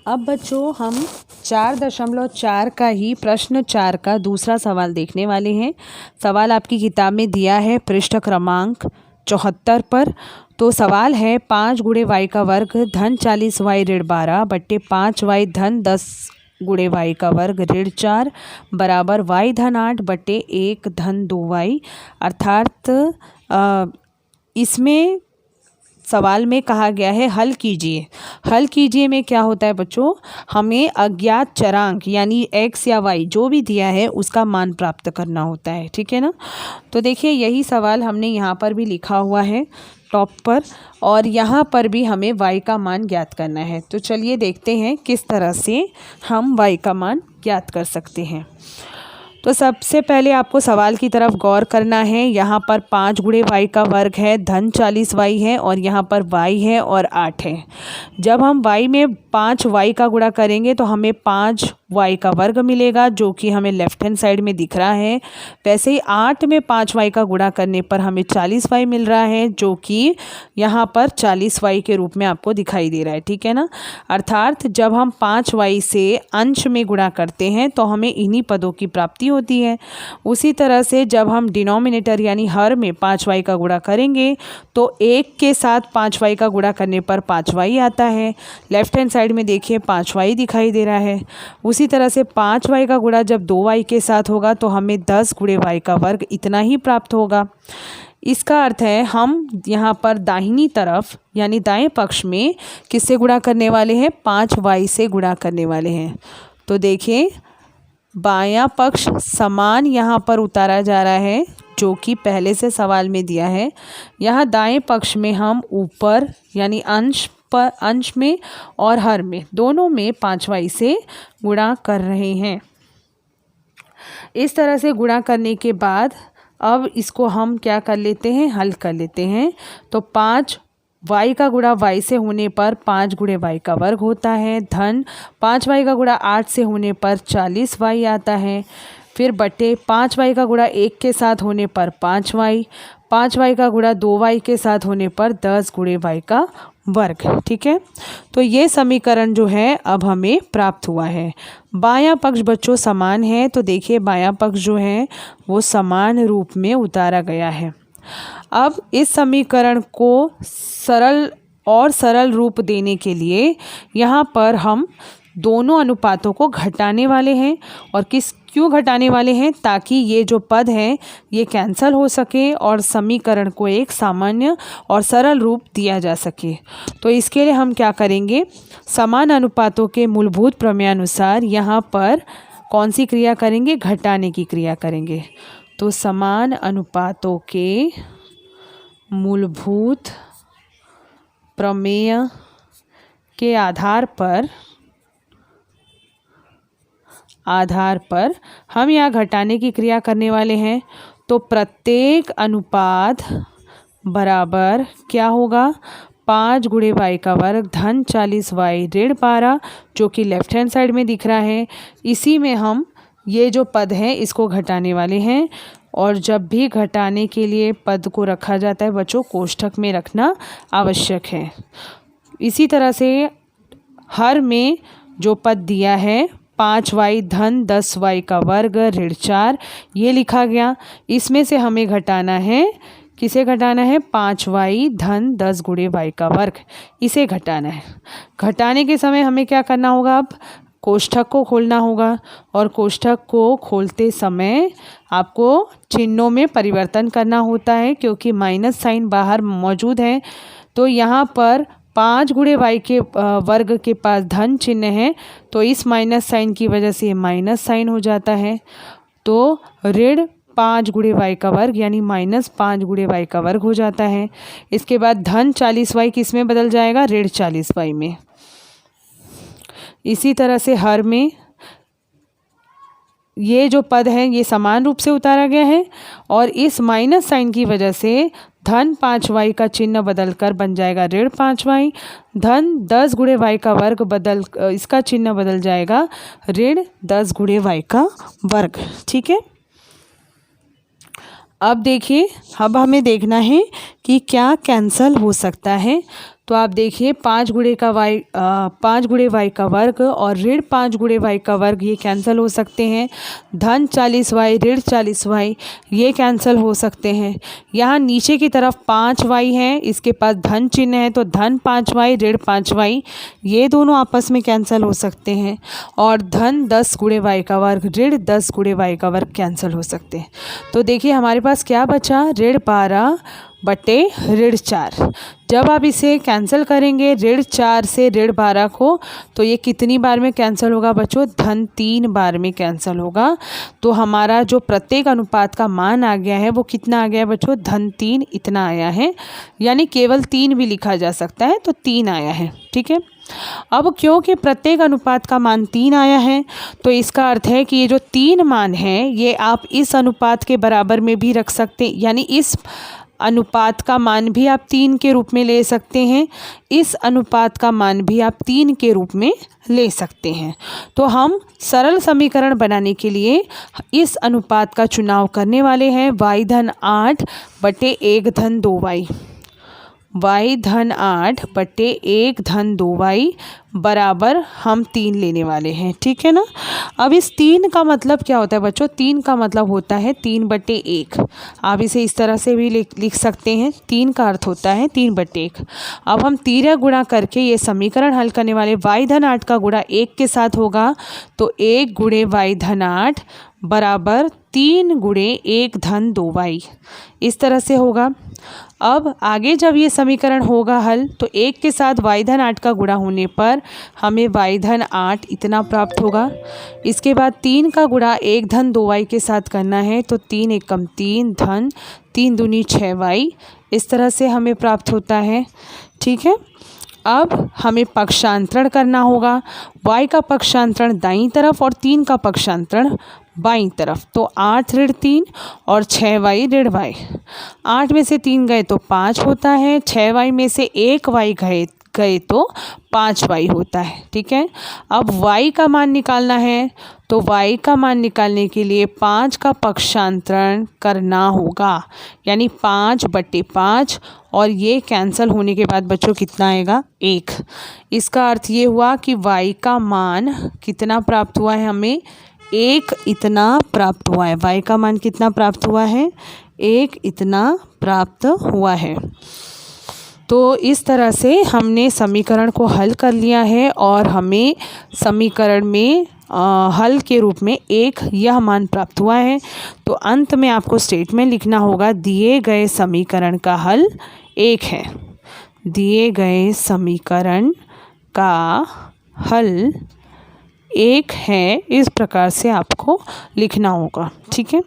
अब बच्चों हम 4.4 का ही प्रश्न 4 का दूसरा सवाल देखने वाले हैं। सवाल आपकी किताब में दिया है पृष्ठ क्रमांक 74 पर। तो सवाल है 5 गुणे वाई का वर्ग धन 40 वाई ऋण 12 बट्टे 5 वाई धन 10 गुणे वाई का वर्ग ऋण 4 बराबर वाई धन 8 बट्टे 1 धन 2 वाई। अर्थात इसमें सवाल में कहा गया है हल कीजिए। हल कीजिए में क्या होता है बच्चों, हमें अज्ञात चरांक यानी x या y जो भी दिया है उसका मान प्राप्त करना होता है, ठीक है ना। तो देखिए यही सवाल हमने यहाँ पर भी लिखा हुआ है टॉप पर, और यहाँ पर भी हमें y का मान ज्ञात करना है। तो चलिए देखते हैं किस तरह से हम y का मान ज्ञात कर सकते हैं। तो सबसे पहले आपको सवाल की तरफ गौर करना है। यहाँ पर 5 गुणे वाई का वर्ग है, धन 40 वाई है और यहाँ पर वाई है और 8 है। जब हम वाई में 5 वाई का गुणा करेंगे तो हमें 5 वाई का वर्ग मिलेगा, जो कि हमें लेफ्ट हैंड साइड में दिख रहा है। वैसे ही 8 में 5 वाई का गुणा करने पर हमें 40 वाई मिल रहा है, जो कि यहाँ पर 40 वाई के रूप में आपको दिखाई दे रहा है, ठीक है ना। अर्थात जब हम 5 वाई से अंश में गुणा करते हैं तो हमें इन्हीं पदों की प्राप्ति होती है। उसी तरह से जब हम डिनोमिनेटर यानी हर में 5 वाई का गुणा करेंगे तो 1 के साथ 5 वाई का गुणा करने पर 5 वाई आता है। लेफ्ट हैंड साइड में देखिए 5 वाई दिखाई दे रहा है। उसी तरह से 5 वाई का गुणा जब 2 वाई के साथ होगा तो हमें 10 गुणे वाई का वर्ग इतना ही प्राप्त होगा। इसका अर्थ है हम यहाँ पर दाहिनी तरफ यानी दाएं पक्ष में किससे गुणा करने वाले हैं, 5 वाई से गुणा करने वाले हैं। तो देखिए बायां पक्ष समान यहाँ पर उतारा जा रहा है, जो कि पहले से सवाल में दिया है। यहाँ दाएं पक्ष में हम ऊपर यानी अंश में और हर में दोनों में 5 वाई से गुणा कर रहे हैं। इस तरह से गुणा करने के बाद अब इसको हम क्या कर लेते हैं, हल कर लेते हैं। तो 5 वाई का गुणा वाई से होने पर 5 गुणे वाई का वर्ग होता है, धन 5 वाई का गुणा 8 से होने पर 40 वाई आता है। फिर बटे 5 वाई का गुणा 1 के साथ होने पर 5 वाई, 5 वाई का गुणा 2 वाई के साथ होने पर 10 गुणे वाई का वर्ग, ठीक है। तो ये समीकरण जो है अब हमें प्राप्त हुआ है। बायां पक्ष बच्चों समान है, तो देखिए बायां पक्ष जो है वो समान रूप में उतारा गया है। अब इस समीकरण को सरल रूप देने के लिए यहाँ पर हम दोनों अनुपातों को घटाने वाले हैं। और क्यों घटाने वाले हैं, ताकि ये जो पद है ये कैंसल हो सके और समीकरण को एक सामान्य और सरल रूप दिया जा सके। तो इसके लिए हम क्या करेंगे, समान अनुपातों के मूलभूत प्रमेयानुसार यहाँ पर कौन सी क्रिया करेंगे, घटाने की क्रिया करेंगे। तो समान अनुपातों के मूलभूत प्रमेय के आधार पर हम यहाँ घटाने की क्रिया करने वाले हैं। तो प्रत्येक अनुपात बराबर क्या होगा, 5 गुणे वाई का वर्ग धन 40 वाई ऋण 12, जो कि लेफ्ट हैंड साइड में दिख रहा है। इसी में हम ये जो पद है इसको घटाने वाले हैं। और जब भी घटाने के लिए पद को रखा जाता है बच्चों, कोष्ठक में रखना आवश्यक है। इसी तरह से हर में जो पद दिया है 5 वाई धन 10 वाई का वर्ग ऋण 4, ये लिखा गया। इसमें से हमें घटाना है, किसे घटाना है, 5 वाई धन 10 गुणे वाई का वर्ग, इसे घटाना है। घटाने के समय हमें क्या करना होगा, अब कोष्ठक को खोलना होगा। और कोष्ठक को खोलते समय आपको चिन्हों में परिवर्तन करना होता है, क्योंकि माइनस साइन बाहर मौजूद है। तो यहाँ पर 5 गुणे वाई के वर्ग के पास धन चिन्ह है, तो इस माइनस साइन की वजह से माइनस साइन हो जाता है। तो ऋण 5 गुणे वाई का वर्ग यानी -5 गुणे वाई का वर्ग हो जाता है। इसके बाद धन 40 वाई किस में बदल जाएगा, ऋण 40 वाई में। इसी तरह से हर में ये जो पद है ये समान रूप से उतारा गया है, और इस माइनस साइन की वजह से धन 5 वाई का चिन्ह बदलकर बन जाएगा ऋण 5 वाई। धन 10 गुणे वाई का वर्ग इसका चिन्ह बदल जाएगा ऋण 10 गुणे वाई का वर्ग, ठीक है। अब देखिए, अब हमें देखना है कि क्या कैंसल हो सकता है। तो आप देखिए 5 गुणे का y 5 गुणे y का वर्ग और ऋण 5 गुणे y का वर्ग ये कैंसिल हो सकते हैं। धन 40y ऋण 40y ये कैंसिल हो सकते हैं। यहाँ नीचे की तरफ 5y है, इसके पास धन चिन्ह है तो धन 5y ऋण 5y ये दोनों आपस में कैंसिल हो सकते हैं। और धन 10 गुणे y का वर्ग ऋण 10 गुणे y का वर्ग कैंसिल हो सकते हैं। तो देखिए हमारे पास क्या बचा, ऋण 12 बटे ऋण 4। जब आप इसे कैंसिल करेंगे ऋण 4 से ऋण 12 को, तो ये कितनी बार में कैंसिल होगा बच्चों, धन 3 बार में कैंसिल होगा। तो हमारा जो प्रत्येक अनुपात का मान आ गया है वो कितना आ गया है बच्चों, धन 3 इतना आया है। यानी केवल 3 भी लिखा जा सकता है, तो 3 आया है। ठीक है, अब क्योंकि प्रत्येक अनुपात का मान 3 आया है तो इसका अर्थ है कि ये जो 3 मान हैं ये आप इस अनुपात के बराबर में भी रख सकते हैं, यानी इस अनुपात का मान भी आप 3 के रूप में ले सकते हैं, इस अनुपात का मान भी आप 3 के रूप में ले सकते हैं। तो हम सरल समीकरण बनाने के लिए इस अनुपात का चुनाव करने वाले हैं, y धन 8 बटे 1 धन 2y, y धन 8 बटे 1 धन 2y बराबर हम 3 लेने वाले हैं। ठीक है ना। अब इस 3 का मतलब क्या होता है बच्चों, 3 का मतलब होता है 3 बटे 1। आप इसे इस तरह से भी लिख सकते हैं, 3 का अर्थ होता है 3 बटे 1। अब हम 13 गुणा करके ये समीकरण हल करने वाले, y धन 8 का गुणा 1 के साथ होगा तो 1 गुणे y धन 8 बराबर 3 गुणे 1 धन 2y, इस तरह से होगा। अब आगे जब ये समीकरण होगा हल तो 1 के साथ y धन 8 का गुणा होने पर हमें y धन 8 इतना प्राप्त होगा। इसके बाद 3 का गुणा 1 धन 2y के साथ करना है तो 3 एकम 3 धन 3 दूनी 6y, इस तरह से हमें प्राप्त होता है। ठीक है, अब हमें पक्षांतरण करना होगा, y का पक्षांतरण दाईं तरफ और 3 का पक्षांतरण बाईं तरफ। तो 8 ऋण 3 और 6y ऋण y, 8 में से 3 गए तो 5 होता है, 6y में से 1y गए तो 5y होता है। ठीक है, अब y का मान निकालना है तो y का मान निकालने के लिए 5 का पक्षांतरण करना होगा, यानी 5 बटे 5, और ये कैंसिल होने के बाद बच्चों कितना आएगा, 1। इसका अर्थ ये हुआ कि y का मान कितना प्राप्त हुआ है, हमें 1 इतना प्राप्त हुआ है। y का मान कितना प्राप्त हुआ है, 1 इतना प्राप्त हुआ है। तो इस तरह से हमने समीकरण को हल कर लिया है और हमें समीकरण में हल के रूप में 1 यह मान प्राप्त हुआ है। तो अंत में आपको स्टेटमेंट लिखना होगा, दिए गए समीकरण का हल 1 है। दिए गए समीकरण का हल 1 है, इस प्रकार से आपको लिखना होगा। ठीक है।